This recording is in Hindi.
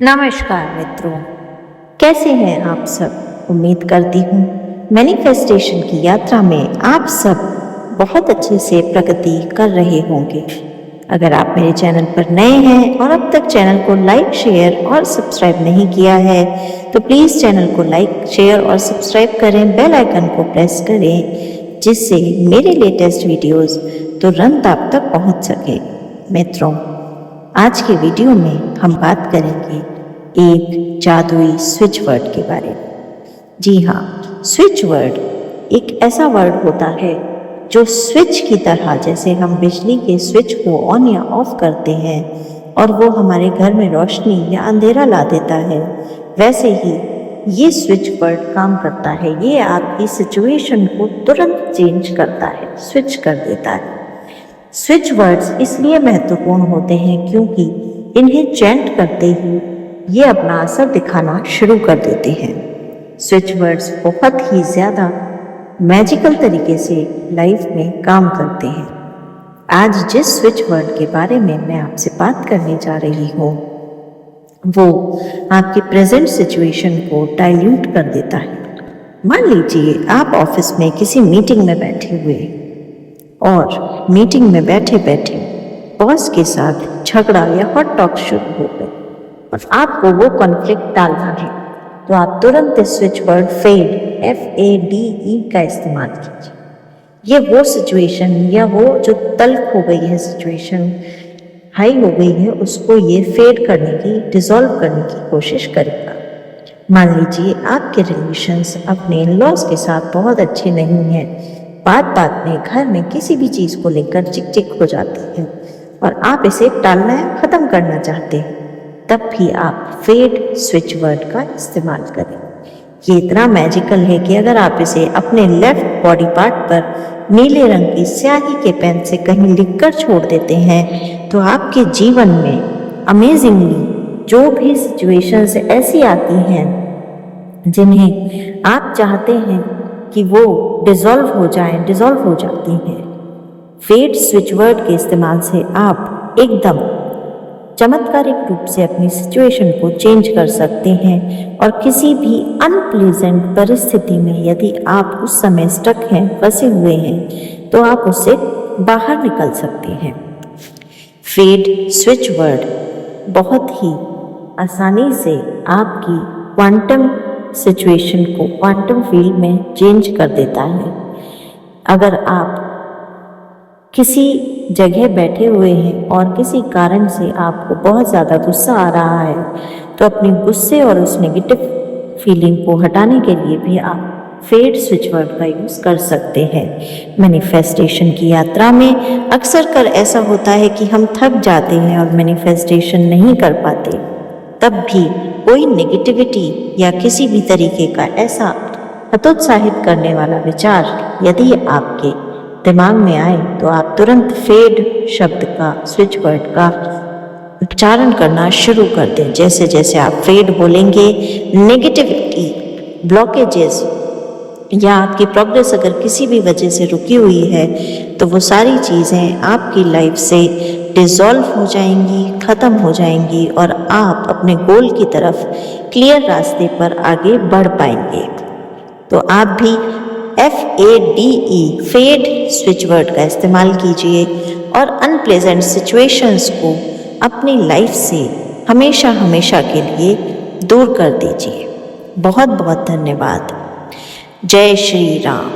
नमस्कार मित्रों, कैसे हैं आप सब। उम्मीद करती हूँ मैनिफेस्टेशन की यात्रा में आप सब बहुत अच्छे से प्रगति कर रहे होंगे। अगर आप मेरे चैनल पर नए हैं और अब तक चैनल को लाइक, शेयर और सब्सक्राइब नहीं किया है तो प्लीज़ चैनल को लाइक, शेयर और सब्सक्राइब करें, बेल आइकन को प्रेस करें जिससे मेरे लेटेस्ट वीडियोस तुरंत आप तक पहुंच सके। मित्रों, आज के वीडियो में हम बात करेंगे एक जादुई स्विच वर्ड के बारे में। जी हाँ, स्विच वर्ड एक ऐसा वर्ड होता है जो स्विच की तरह, जैसे हम बिजली के स्विच को ऑन या ऑफ करते हैं और वो हमारे घर में रोशनी या अंधेरा ला देता है, वैसे ही ये स्विच वर्ड काम करता है। ये आपकी सिचुएशन को तुरंत चेंज करता है, स्विच कर देता है। स्विच वर्ड्स इसलिए महत्वपूर्ण होते हैं क्योंकि इन्हें चैंट करते ही ये अपना असर दिखाना शुरू कर देते हैं। स्विच वर्ड्स बहुत ही ज़्यादा मैजिकल तरीके से लाइफ में काम करते हैं। आज जिस स्विच वर्ड के बारे में मैं आपसे बात करने जा रही हूँ वो आपकी प्रेजेंट सिचुएशन को डाइल्यूट कर देता है। मान लीजिए आप ऑफिस में किसी मीटिंग में बैठे हुए और मीटिंग में बैठे बैठे बॉस के साथ झगड़ा या हॉट टॉक शुरू हो गए और आपको वो कॉन्फ्लिक्ट टालना है, तो आप तुरंत स्विच वर्ड फेड FADE का इस्तेमाल कीजिए। ये वो सिचुएशन या वो जो तल्ख हो गई है, सिचुएशन हाई हो गई है, उसको ये फेड करने की, डिसॉल्व करने की कोशिश करेगा। मान लीजिए आपके रिलेशंस अपने इन-लॉज के साथ बहुत अच्छे नहीं हैं, बात बात में घर में किसी भी चीज़ को लेकर चिक हो जाती है और आप इसे टालना या ख़त्म करना चाहते हैं, तब भी आप फेड स्विच वर्ड का इस्तेमाल करें। ये इतना मैजिकल है कि अगर आप इसे अपने लेफ्ट बॉडी पार्ट पर नीले रंग की स्याही के पेन से कहीं लिखकर छोड़ देते हैं तो आपके जीवन में अमेजिंगली जो भी सिचुएशंस ऐसी आती हैं जिन्हें आप चाहते हैं कि वो डिसॉल्व हो जाती हैं, फेड स्विच वर्ड के इस्तेमाल से आप एकदम चमत्कारिक रूप से अपनी सिचुएशन को चेंज कर सकते हैं और किसी भी अनप्लीजेंट परिस्थिति में यदि आप उस समय स्टक हैं, फंसे हुए हैं, तो आप उससे बाहर निकल सकते हैं। फेड स्विच वर्ड बहुत ही आसानी से आपकी क्वांटम सिचुएशन को क्वांटम फील्ड में चेंज कर देता है। अगर आप किसी जगह बैठे हुए हैं और किसी कारण से आपको बहुत ज़्यादा गुस्सा आ रहा है, तो अपने गुस्से और उस नेगेटिव फीलिंग को हटाने के लिए भी आप फेड स्विच वर्ड का यूज़ कर सकते हैं। मैनिफेस्टेशन की यात्रा में अक्सर कर ऐसा होता है कि हम थक जाते हैं और मैनिफेस्टेशन नहीं कर पाते, तब भी कोई नेगेटिविटी या किसी भी तरीके का ऐसा हतोत्साहित करने वाला विचार यदि आपके दिमाग में आए तो आप तुरंत फेड शब्द का, स्विच वर्ड का उच्चारण करना शुरू कर दें। जैसे जैसे आप फेड बोलेंगे, नेगेटिविटी, ब्लॉकेजेस या आपकी प्रोग्रेस अगर किसी भी वजह से रुकी हुई है तो वो सारी चीज़ें आपकी लाइफ से डिसॉल्व हो जाएंगी, ख़त्म हो जाएंगी और आप अपने गोल की तरफ क्लियर रास्ते पर आगे बढ़ पाएंगे। तो आप भी FADE फेड स्विच वर्ड का इस्तेमाल कीजिए और अनप्लेजेंट सिचुएशंस को अपनी लाइफ से हमेशा हमेशा के लिए दूर कर दीजिए। बहुत बहुत धन्यवाद। जय श्री राम।